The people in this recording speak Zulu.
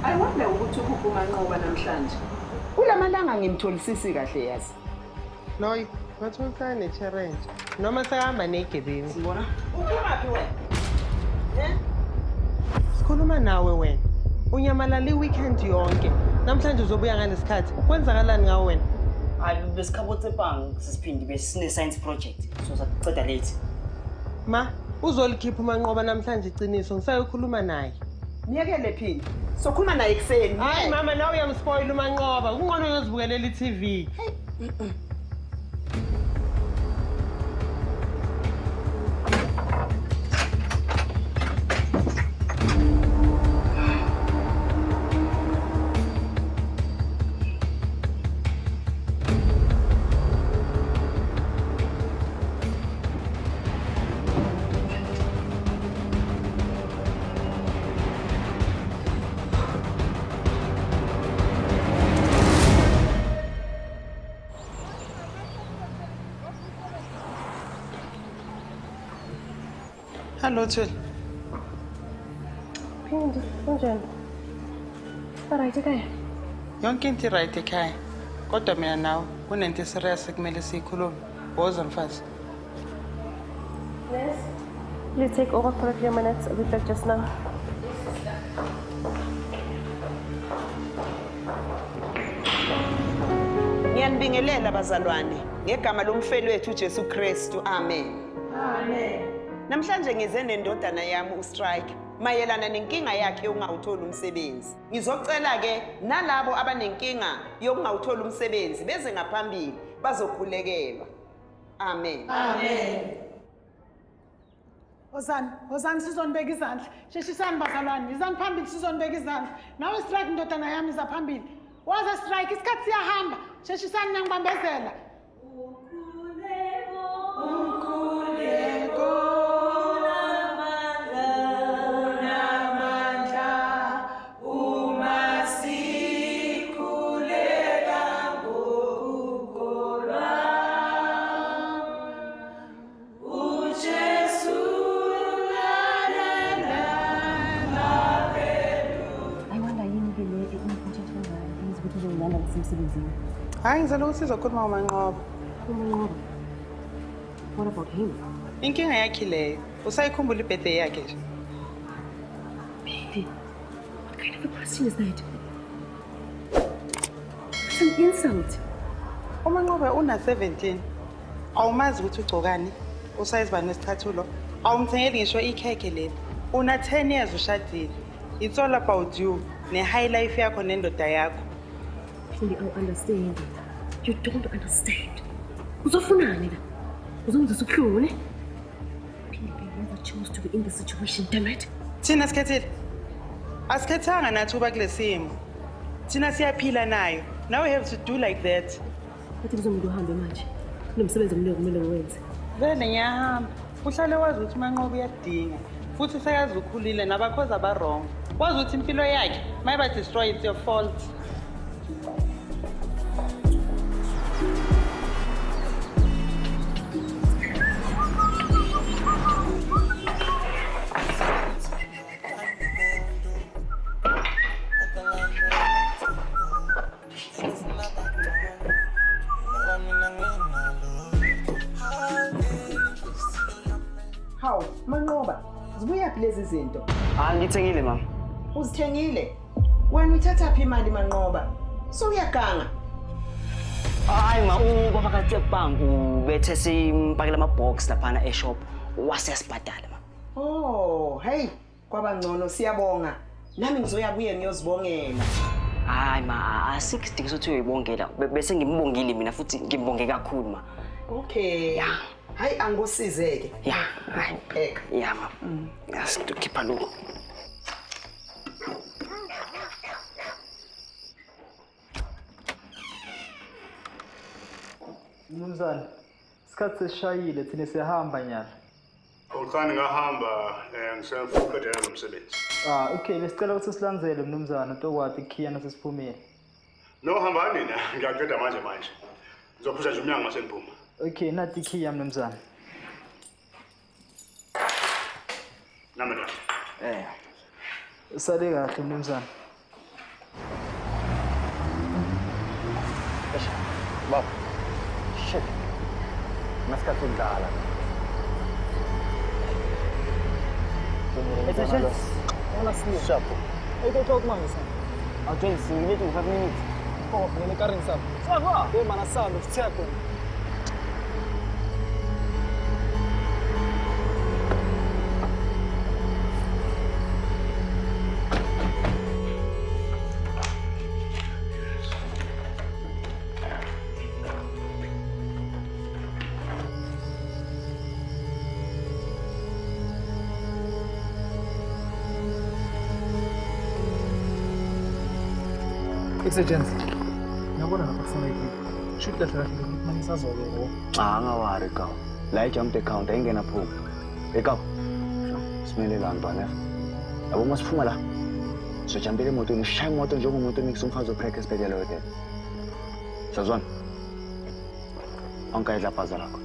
I wonder ukuthi ukuphi uManqoba namhlanje. Kulamalanga ngimtholisisi kahle yazi. Noy, wathola ne-challenge. Noma sehamba negebengu. Sibona. Uphumaphi wena? Sikhuluma nawe wena. Unyamalala i-weekend yonke. Namhlanje uzobuya ngalesikhathi. Kwenzakalani ngawe wena? Hayi besikhabothe bang sisiphindi besine science project. So saqeda late. Ma, uzolikhipha uManqoba namhlanje iqiniso. Ngisayokhuluma naye. Niyekele phini. Sokhuluma naye ekseni. Hayi mama, nawe uyamspoil uManqoba. Kungcono uyozibukelela i-TV. Hello, Thuli. Phindi, kanjani? Right ekhaya? Yonke into right ekhaya. Kodwa mina nawe kunento eserious ekumele siyikhulume. Woza mfazi. Yes. You take over for a few minutes. I'll be back just now. Ngiyanibingelela bazalwane ngegama lomfeli wethu uJesu Kristu. Amen. Amen. Namhlanje ngize nendodana yami uStrike mayelana nenkinga yakhe yokungawutholi umsebenzi. Ngizocela ke nalabo abanenkinga yokungawutholi umsebenzi beze ngaphambili bazokhulekelwa. Amen. Amen. Ozani sizonibeka izandla. Sheshisani bazalwane, izani phambili sizonibeka izandla. Nawe Strike indodana yami iza phambili. Waza Strike isikhathi siyahamba. Sheshisani nangibambezela. Hayi ngizela ukuthi sizokhuluma uManqoba. uManqoba? What about him? Inkinga yakhe leyo. Usayikhumbula ibirthday yakhe nje. Baby, what kind of a question is that? It's an insult. uManqoba una 17. Awumazi ukuthi ugcokani? Usayizibani nesicathulo? Awumthengeli ngisho ikhekhe leli. Una 10 years ushadile. It's all about you. Ne-high life yakho nendoda yakho. Phindi, I understand. You don't understand. Uzofunani la? Uzongizisa ubuhlungu ne? Phindi, I never chose to be in this situation, damn it. Thina sikhethile. Asikhethanga nathi uba kule simo. Thina siyaphila nayo. Now we have to do like that. Bathi kuzomuntu uhambe manje. Kunomsebenzi omningi kumele uwenze. Vele ngiyahamba. Uhlale wazi ukuthi uManqoba uyadinga. Futhi seyazi ukhulile nabakhoza ba-wrong. Wazi ukuthi impilo yakhe mayiba destroy, it's your fault. Hawu, Manqoba, zibuyaphi lezi zinto? Ngithengile mama. Uzithengile? Wena uthatha phi imali Manqoba? So uyaganga. Hayi ma ubaba kaTekbangu bethe simpakela ama-box laphana e-shop wasiyasibhadala ma. Oh, hey, kwaba ngcono siyabonga. Nami ngizoya kuye ngiyozibongela. Hayi ma asikudinga sokuthi uyoyibongela bese ngimbongile mina futhi ngimbonge kakhulu ma. Okay. Ya. Hayi angusizeke. Ya, hayi Eka. ya ma. Yasikhipha lokho. Mnumzane, isikhathi sesishayile thina siyahamba nyalo. Awuqani ngahamba ngisefuqedela nomsebenzi. Okay, besicela ukuthi silandzele mnumzane utokwati ikhiyana sesiphumile. No hambani nina, ngiyaqeda manje. Ngizophusha nje umnyango masengiphuma. Okay, nathi ikhiya mnumzane. Nami Sale kahle mnumzane. Baba. Shit. Masikhathi udlala. It's a chance. Honestly. Shapo. Ito talk man isa. I'll tell you, see you later, 5 minutes. Oh, ngene karing sap. Sawa. Ke mana salo tsako. Exigency. Ngabona lapha kufuna ikipa. Shoot kahle kahle ukuthi manje sazoke yabo. Angawari ka. La jump the counter ingena phuma. Eka. Simele la ntwana. Yabo masiphuma la. So jambele emotweni ushaya imoto njengomuntu onikisa umfazi opheka esibhedlela hotel. Sazwana. Angayidla bhaza lakho.